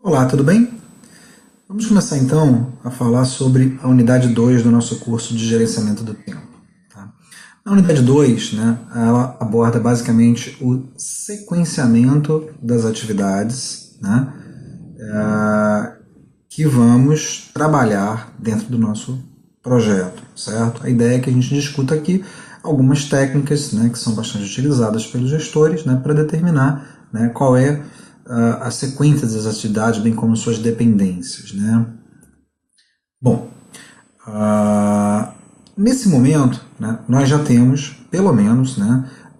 Olá, tudo bem? Vamos começar então a falar sobre a unidade 2 do nosso curso de gerenciamento do tempo. Tá? Na unidade 2, ela aborda basicamente o sequenciamento das atividades, que vamos trabalhar dentro do nosso projeto, certo? A ideia é que a gente discuta aqui algumas técnicas, que são bastante utilizadas pelos gestores, para determinar, qual é a sequência das atividades, bem como suas dependências, Bom, nesse momento, nós já temos, pelo menos,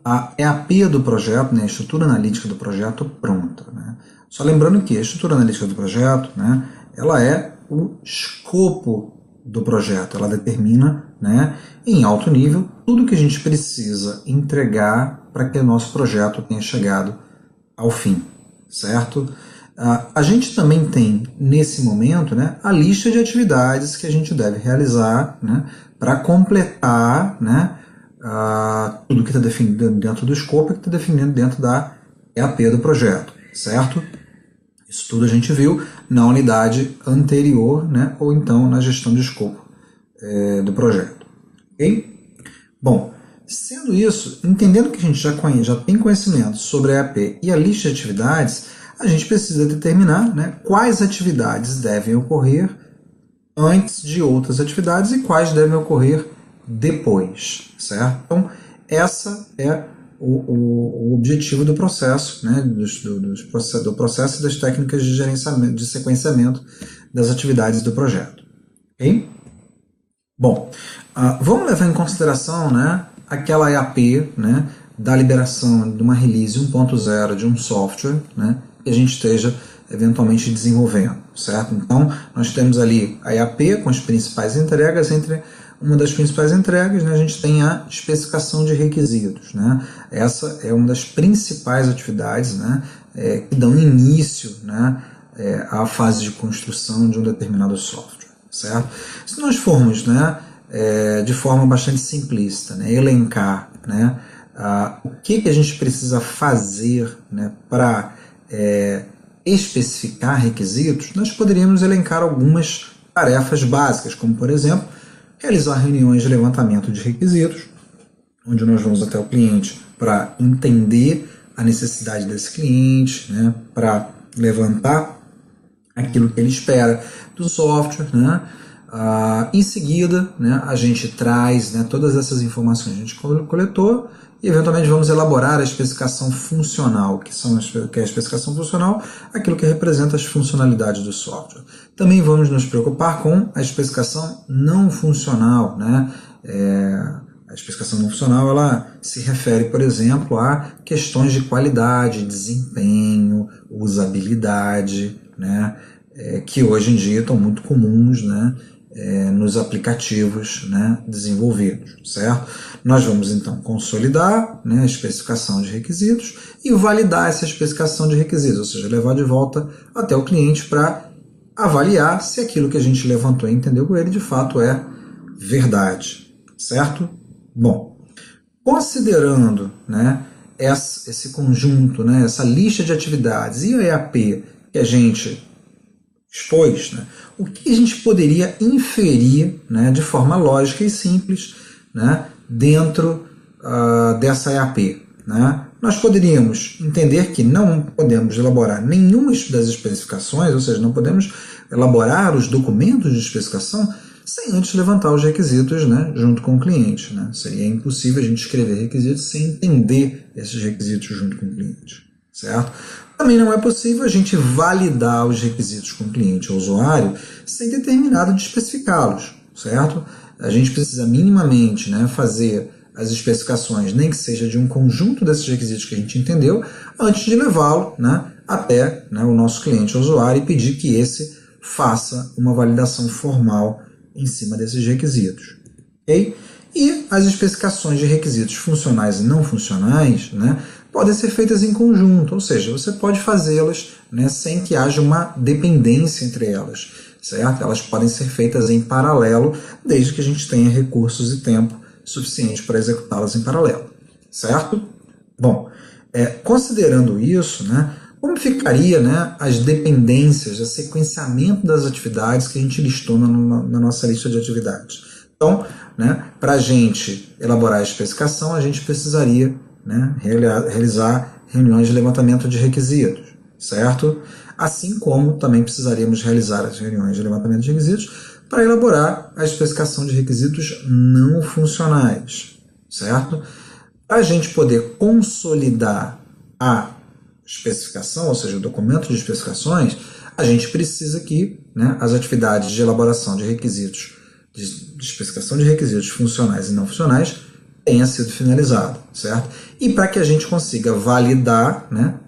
a EAP do projeto, a estrutura analítica do projeto pronta. Só lembrando que a estrutura analítica do projeto, ela é o escopo do projeto, ela determina, em alto nível, tudo que a gente precisa entregar para que o nosso projeto tenha chegado ao fim, certo? A gente também tem, nesse momento, a lista de atividades que a gente deve realizar para completar tudo que está definido dentro do escopo e que está definido dentro da EAP do projeto, certo? Isso tudo a gente viu na unidade anterior, ou então na gestão de escopo do projeto. Ok? Bom, sendo isso, entendendo que a gente já tem conhecimento sobre a EAP e a lista de atividades, a gente precisa determinar quais atividades devem ocorrer antes de outras atividades e quais devem ocorrer depois, certo? Então, essa é o objetivo do processo, do processo e das técnicas de gerenciamento, de sequenciamento das atividades do projeto. Ok? Bom, vamos levar em consideração aquela EAP da liberação de uma release 1.0 de um software que a gente esteja eventualmente desenvolvendo, certo? Então, nós temos ali a EAP com as principais entregas. Entre uma das principais entregas, a gente tem a especificação de requisitos. Essa é uma das principais atividades que dão início à fase de construção de um determinado software, certo? Se nós formos de forma bastante simplista, elencar o que a gente precisa fazer para especificar requisitos, nós poderíamos elencar algumas tarefas básicas, como, por exemplo, realizar reuniões de levantamento de requisitos, onde nós vamos até o cliente para entender a necessidade desse cliente, para levantar aquilo que ele espera do software. Em seguida, a gente traz todas essas informações que a gente coletou e, eventualmente, vamos elaborar a especificação funcional, que é a especificação funcional, aquilo que representa as funcionalidades do software. Também vamos nos preocupar com a especificação não funcional. A especificação não funcional ela se refere, por exemplo, a questões de qualidade, desempenho, usabilidade, que hoje em dia estão muito comuns nos aplicativos desenvolvidos, certo? Nós vamos então consolidar a especificação de requisitos e validar essa especificação de requisitos, ou seja, levar de volta até o cliente para avaliar se aquilo que a gente levantou e entendeu com ele de fato é verdade, certo? Bom, considerando esse conjunto, essa lista de atividades e a EAP que a gente expôs, o que a gente poderia inferir de forma lógica e simples dentro dessa EAP? Nós poderíamos entender que não podemos elaborar nenhuma das especificações, ou seja, não podemos elaborar os documentos de especificação sem antes levantar os requisitos junto com o cliente. Seria impossível a gente escrever requisitos sem entender esses requisitos junto com o cliente, certo? Também não é possível a gente validar os requisitos com o cliente ou usuário sem ter terminado de especificá-los, certo? A gente precisa minimamente fazer as especificações, nem que seja de um conjunto desses requisitos que a gente entendeu, antes de levá-lo até o nosso cliente ou usuário e pedir que esse faça uma validação formal em cima desses requisitos. Okay? E as especificações de requisitos funcionais e não funcionais podem ser feitas em conjunto, ou seja, você pode fazê-las sem que haja uma dependência entre elas, certo? Elas podem ser feitas em paralelo, desde que a gente tenha recursos e tempo suficiente para executá-las em paralelo, certo? Bom, considerando isso, como ficaria, né, as dependências, o sequenciamento das atividades que a gente listou na nossa lista de atividades. Então, né, para a gente elaborar a especificação, a gente precisaria, né, realizar reuniões de levantamento de requisitos, certo? Assim como também precisaríamos realizar as reuniões de levantamento de requisitos para elaborar a especificação de requisitos não funcionais, certo? Para a gente poder consolidar a especificação, ou seja, o documento de especificações, a gente precisa que, né, as atividades de elaboração de requisitos, de especificação de requisitos funcionais e não funcionais, tenha sido finalizado, certo? E para que a gente consiga validar, né,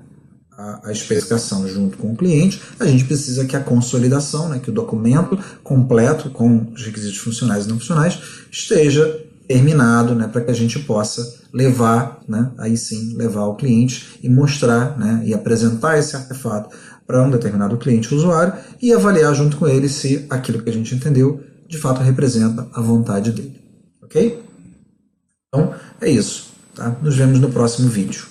a especificação junto com o cliente, a gente precisa que a consolidação, né, que o documento completo com os requisitos funcionais e não funcionais esteja terminado, né, para que a gente possa levar, né, aí sim, levar ao cliente e mostrar, né, e apresentar esse artefato para um determinado cliente usuário e avaliar junto com ele se aquilo que a gente entendeu de fato representa a vontade dele. Ok? Então, é isso. Tá? Nos vemos no próximo vídeo.